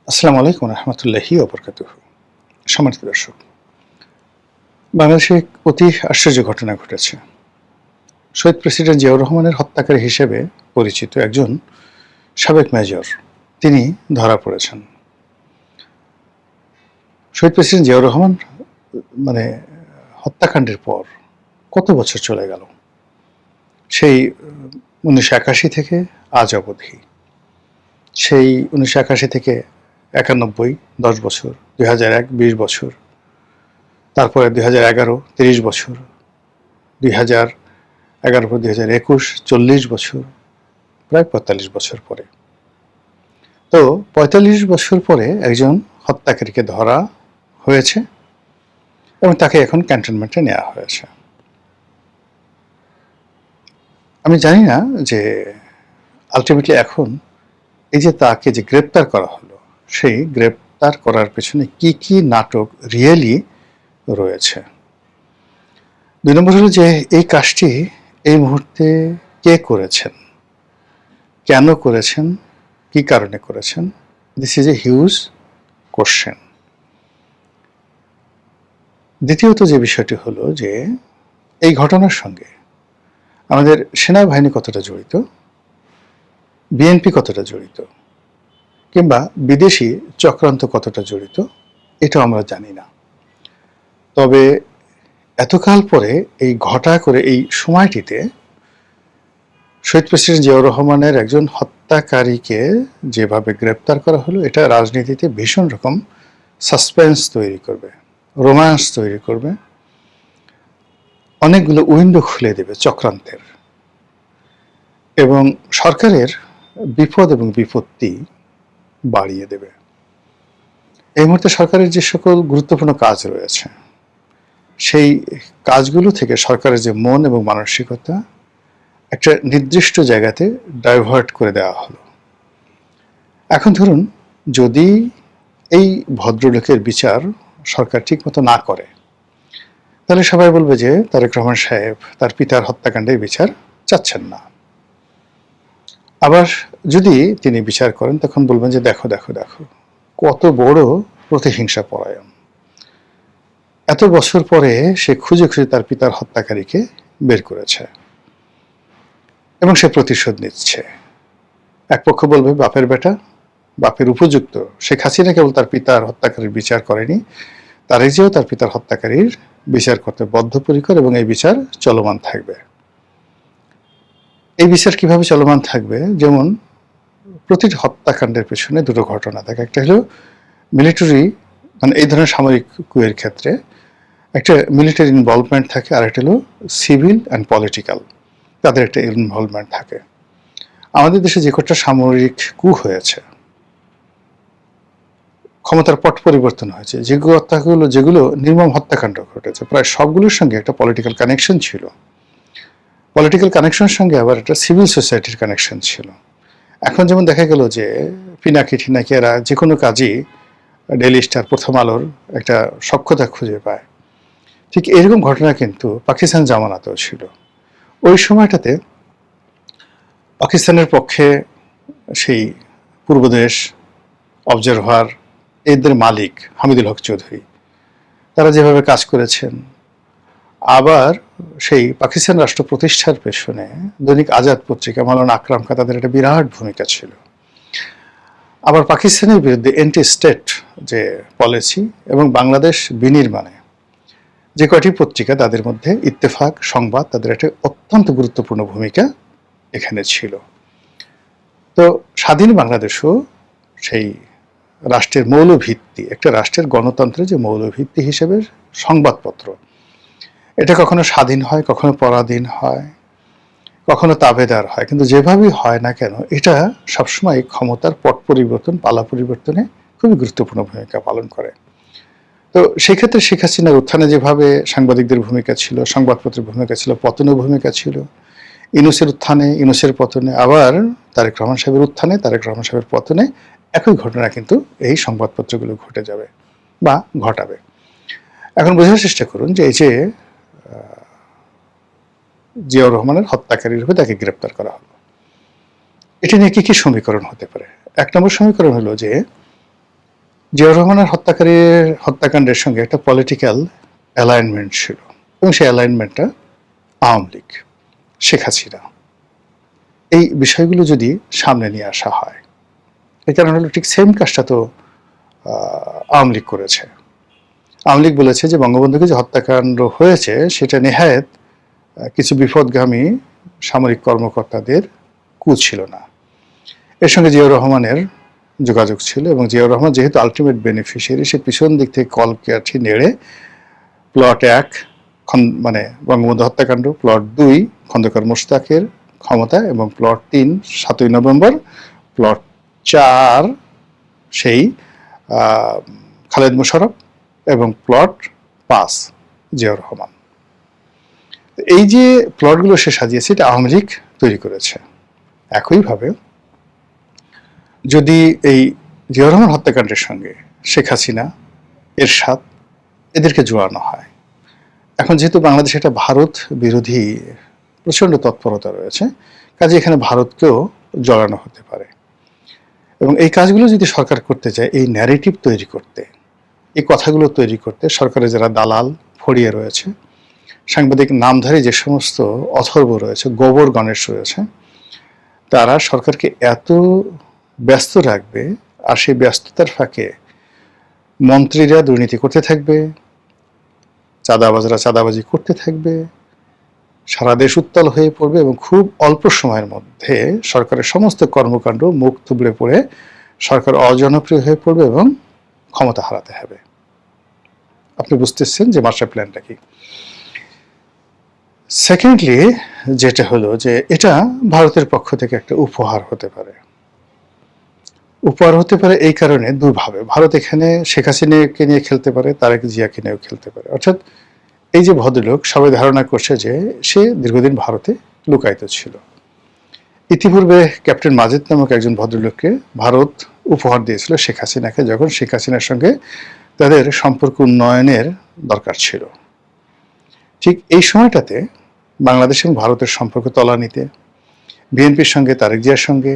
আসসালামু আলাইকুম রহমতুল্লাহি ওবরকাতুহু। সম্মানিত দর্শক, বাংলাদেশে এক অতি আশ্চর্য ঘটনা ঘটেছে। শহীদ প্রেসিডেন্ট জিয়াউর রহমানের হত্যাকারী হিসেবে পরিচিত একজন সাবেক মেজর তিনি ধরা পড়েছেন। শহীদ প্রেসিডেন্ট জিয়াউর রহমান মানে হত্যাকাণ্ডের পর কত বছর চলে গেল, সেই 1981 থেকে আজ অবধি। সেই 1981 থেকে 91, 10 বছর, 2001, 20 বছর, তারপরে 2011, 30 বছর, 2011 পর 2021, 40 বছর, প্রায় 45 বছর পরে। তো 45 বছর পরে একজন হত্যাকারীকে ধরা হয়েছে এবং তাকে এখন ক্যান্টনমেন্টে নেওয়া হয়েছে। আমি জানি না যে আলটিমেটলি এখন এই যে তাকে যে গ্রেপ্তার করা হলো, সেই গ্রেপ্তার করার পেছনে কি কি নাটক রিয়েলি রয়েছে। 2 নম্বর হলো যে এই কাজটি এই মুহূর্তে কে করেছেন, কেন করেছেন, কি কারণে করেছেন। This is a huge question. দ্বিতীয়ত যে বিষয়টি হলো যে এই ঘটনার সঙ্গে আমাদের সেনাবাহিনী কতটা জড়িত, বিএনপি কতটা জড়িত, কিংবা বিদেশি চক্রান্ত কতটা জড়িত, এটাও আমরা জানি না। তবে এতকাল পরে এই ঘটা করে এই সময়টিতে শহীদ প্রেসিডেন্ট জিয়াউর রহমানের একজন হত্যাকারীকে যেভাবে গ্রেপ্তার করা হলো, এটা রাজনীতিতে ভীষণ রকম সাসপেন্স তৈরি করবে, রোম্যান্স তৈরি করবে, অনেকগুলো উইন্ডো খুলে দেবে চক্রান্তের, এবং সরকারের বিপদ এবং বিপত্তি বাড়িয়ে দেবে। এই মুহূর্তে সরকারের যে সকল গুরুত্বপূর্ণ কাজ রয়েছে, সেই কাজগুলো থেকে সরকারের যে মন এবং মানসিকতা একটা নির্দিষ্ট জায়গাতে ডাইভার্ট করে দেওয়া হলো। এখন ধরুন, যদি এই ভদ্রলোকের বিচার সরকার ঠিকমতো না করে, তাহলে সবাই বলবে যে তারেক রহমান সাহেব তার পিতার হত্যাকাণ্ডের বিচার চাচ্ছেন না। আবার যদি তিনি বিচার করেন, তখন বলবেন যে দেখো দেখো দেখো কত বড় প্রতিহিংসা পরায়ণ, এত বছর পরে সে খুঁজে খুঁজে তার পিতার হত্যাকারীকে বের করেছে এবং সে প্রতিশোধ নিচ্ছে। এক পক্ষ বলবে বাপের বেটা, বাপের উপযুক্ত শেখ হাসিনা কেবল তার পিতার হত্যাকারীর বিচার করেনি, তার চেয়েও তার পিতার হত্যাকারীর বিচার করতে বদ্ধপরিকর, এবং এই বিচার চলমান থাকবে। এই বিচার কিভাবে চলমান থাকবে? যেমন প্রতিটি হত্যাকাণ্ডের পেছনে দুটো ঘটনা থাকে। একটা হলো মিলিটারি, মানে এই ধরনের সামরিক কুয়ের ক্ষেত্রে একটা মিলিটারি ইনভলভমেন্ট থাকে, আর একটা হলো সিভিল অ্যান্ড পলিটিক্যাল, তাদের একটা ইনভলভমেন্ট থাকে। আমাদের দেশে যে কটা সামরিক কু হয়েছে, ক্ষমতার পট পরিবর্তন হয়েছে, যেগুলো নির্মম হত্যাকাণ্ড ঘটেছে, প্রায় সবগুলোর সঙ্গে একটা পলিটিক্যাল কানেকশন ছিল। পলিটিক্যাল কানেকশনের সঙ্গে আবার একটা সিভিল সোসাইটির কানেকশন ছিল। এখন যেমন দেখা গেল যে পিনাকি ঠিনাকি এরা যে কোনো কাজই ডেইলি স্টার, প্রথম আলোর একটা সক্ষতা খুঁজে পায়। ঠিক এরকম ঘটনা কিন্তু পাকিস্তান জামানাতেও ছিল। ওই সময়টাতে পাকিস্তানের পক্ষে সেই পূর্বদেশ, অবজারভার, এদের মালিক হামিদুল হক চৌধুরী, তারা যেভাবে কাজ করেছেন, আবার সেই পাকিস্তান রাষ্ট্র প্রতিষ্ঠার পেছনে দৈনিক আজাদ পত্রিকা, মাওলানা আকরাম খাঁ, তাদের একটা বিরাট ভূমিকা ছিল। আবার পাকিস্তানের বিরুদ্ধে অ্যান্টি স্টেট যে পলিসি এবং বাংলাদেশ বিনির্মাণে যে কয়টি পত্রিকা, তাদের মধ্যে ইত্তেফাক, সংবাদ, তাদের একটা অত্যন্ত গুরুত্বপূর্ণ ভূমিকা এখানে ছিল। তো স্বাধীন বাংলাদেশও সেই রাষ্ট্রের মৌলভিত্তি, একটা রাষ্ট্রের গণতন্ত্রের যে মৌলভিত্তি হিসেবে সংবাদপত্র, এটা কখনো স্বাধীন হয়, কখনো পরাধীন হয়, কখনো তাবেদার হয়, কিন্তু যেভাবেই হয় না কেন এটা সবসময় ক্ষমতার পট পরিবর্তন, পালা পরিবর্তনে খুবই গুরুত্বপূর্ণ ভূমিকা পালন করে। তো সেক্ষেত্রে শেখ হাসিনার উত্থানে যেভাবে সাংবাদিকদের ভূমিকা ছিল, সংবাদপত্রের ভূমিকা ছিল, পতনের ভূমিকা ছিল, ইউনূসের উত্থানে, ইউনূসের পতনে, আবার তারেক রহমান সাহেবের উত্থানে, তারেক রহমান সাহেবের পতনে একই ঘটনা কিন্তু এই সংবাদপত্রগুলো ঘটে যাবে বা ঘটাবে। এখন বোঝার চেষ্টা করুন যে এই যে জিয়াউর রহমানের হত্যাকারীর রূপে তাকে গ্রেপ্তার করা হলো, এটা নিয়ে কি কি সমীকরণ হতে পারে। 1 নম্বর সমীকরণ হলো যে জিয়াউর রহমানের হত্যাকাণ্ডের সঙ্গে একটা পলিটিক্যাল অ্যালাইনমেন্ট ছিল, এবং সেই অ্যালাইনমেন্টটা আওয়ামী লীগ, শেখ হাসিনা, এই বিষয়গুলো যদি সামনে নিয়ে আসা হয়, এই কারণ হলো ঠিক সেম কাজটা তো আওয়ামী লীগ করেছে। আওয়ামী লীগ বলেছে যে বঙ্গবন্ধুকে যে হত্যাকাণ্ড হয়েছে সেটা নেহায়েত কিছু বিপদগামী সামরিক কর্মকর্তাদের কূপ ছিল না। এর সঙ্গে জিয়াউর রহমানের যোগাযোগ ছিল, এবং জিয়াউর রহমান যেহেতু আলটিমেট বেনিফিশিয়ারি, সে পিছন দিক থেকে কলকাঠি নেড়ে প্লট 1 মানে বঙ্গবন্ধু হত্যাকাণ্ড, প্লট 2 খন্দকার মোশতাকের ক্ষমতা, এবং প্লট 3 7ই নভেম্বর, প্লট 4 সেই খালেদ মোশাররফ, এবং প্লট 5 জিয়াউর রহমান। এই যে প্লটগুলো সে সাজিয়েছে এটা আওয়ামী লীগ তৈরি করেছে। একইভাবে যদি এই জিয়াউর রহমান হত্যাকাণ্ডের সঙ্গে শেখ হাসিনা, এরশাদ এদেরকে জোড়ানো হয়, এখন যেহেতু বাংলাদেশে একটা ভারত বিরোধী প্রচণ্ড তৎপরতা রয়েছে, কাজে এখানে ভারতকেও জড়ানো হতে পারে। এবং এই কাজগুলো যদি সরকার করতে চায়, এই ন্যারেটিভ তৈরি করতে, এই কথাগুলো তৈরি করতে সরকারের যারা দালাল ফড়িয়ে রয়েছে, সাংবাদিক নামধারী যে সমস্ত অথর্ব রয়েছে, গোবর গণেশ রয়েছে, তারা সরকারকে এত ব্যস্ত রাখবে, আর সেই ব্যস্ততার ফাঁকে মন্ত্রীরা দুর্নীতি করতে থাকবে, চাঁদাবাজরা চাঁদাবাজি করতে থাকবে, সারা দেশ উত্তাল হয়ে পড়বে, এবং খুব অল্প সময়ের মধ্যে সরকারের সমস্ত কর্মকাণ্ড মুখ থুবড়ে পড়ে সরকার অজনপ্রিয় হয়ে পড়বে এবং ক্ষমতা হারাতে হবে। আপনি বুঝতেছেন যে মাস্টার প্ল্যানটা কি। সেকেন্ডলি যেটা হলো যে এটা ভারতের পক্ষ থেকে একটা উপহার হতে পারে। উপহার হতে পারে এই কারণে দুভাবে। ভারত এখানে শেখ হাসিনাকে নিয়ে খেলতে পারে, তারেক জিয়াকে নিয়েও খেলতে পারে। অর্থাৎ এই যে ভদ্রলোক, সবাই ধারণা করছে যে সে দীর্ঘদিন ভারতে লুকায়িত ছিল। ইতিপূর্বে ক্যাপ্টেন মাজিদ নামক একজন ভদ্রলোককে ভারত উপহার দিয়েছিল শেখ হাসিনাকে, যখন শেখ হাসিনার সঙ্গে তাদের সম্পর্ক উন্নয়নের দরকার ছিল। ঠিক এই সময়টাতে বাংলাদেশ এবং ভারতের সম্পর্ক তলানিতে, বিএনপির সঙ্গে তারেক জিয়ার সঙ্গে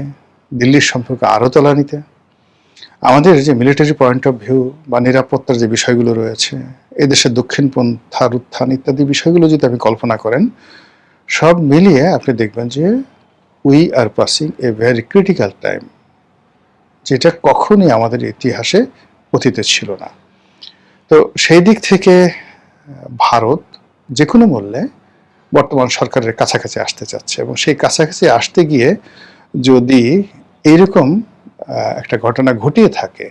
দিল্লির সম্পর্ক আরও তলানিতে, আমাদের যে মিলিটারি পয়েন্ট অফ ভিউ বা নিরাপত্তার যে বিষয়গুলো রয়েছে, এদেশের দক্ষিণপন্থার উত্থান ইত্যাদি বিষয়গুলো যদি আপনি কল্পনা করেন, সব মিলিয়ে আপনি দেখবেন যে we are passing a very critical time, যেটা কখনই আমাদের ইতিহাসে অতীতে ছিল না। তো সেই দিক থেকে ভারত যে কোনো মূল্যে বর্তমান সরকারের কাছাকাছি আসতে চাচ্ছে, এবং সেই কাছাকাছি আসতে গিয়ে যদি এইরকম একটা ঘটনা ঘটিয়ে থাকে,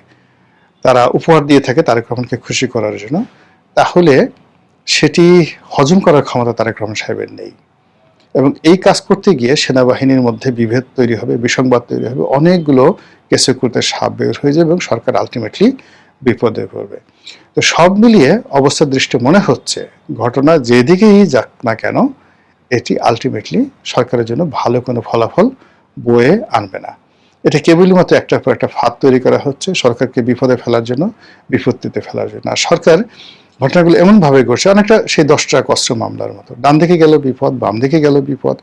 তারা উপহার দিয়ে থাকে তারেক রহমানকে খুশি করার জন্য, তাহলে সেটি হজম করার ক্ষমতা তারেক রহমান সাহেবের নেই। এবং এই কাজ করতে গিয়ে সেনাবাহিনীর মধ্যে বিভেদ তৈরি হবে, বিসংবাদ তৈরি হবে, অনেকগুলো কেসে করতে সাপ বের হয়ে যাবে, এবং সরকার আলটিমেটলি বিপদে পড়বে। তো সব মিলিয়ে অবস্থার দৃষ্টি মনে হচ্ছে ঘটনা যেদিকেই যাক না কেন, এটি আলটিমেটলি সরকারের জন্য ভালো কোনো ফলাফল বয়ে আনবে না। এটা কেবলই মাত্র একটার পর একটা ফাঁদ তৈরি করা হচ্ছে সরকারকে বিপদে ফেলার জন্য, বিপত্তিতে ফেলার জন্য। আর সরকার ঘটনাগুলো এমনভাবে ঘটছে, অনেকটা সেই 10টা অস্ত্র মামলার মতো, ডান দিকে গেল বিপদ, বাম দিকে গেল বিপদ,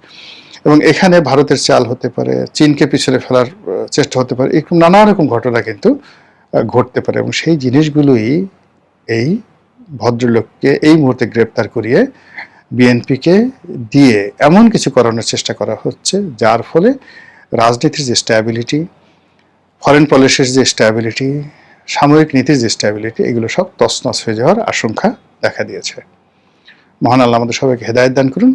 এবং এখানে ভারতের চাল হতে পারে, চীনকে পিছনে ফেলার চেষ্টা হতে পারে, এরকম নানা রকম ঘটনা কিন্তু ঘটতে পারে। এবং সেই জিনিসগুলোই এই ভদ্রলোককে এই মুহূর্তে গ্রেপ্তার করিয়ে বিএনপিকে দিয়ে এমন কিছু করানোর চেষ্টা করা হচ্ছে, যার ফলে রাজনীতির যে স্ট্যাবিলিটি, ফরেন পলিসির যে স্ট্যাবিলিটি, সামরিক নীতির যে স্ট্যাবিলিটি, এগুলো সব তছনছ হয়ে যাওয়ার আশঙ্কা দেখা দিয়েছে। মহান আল্লাহ আমাদের সবাইকে হেদায়েত দান করুন।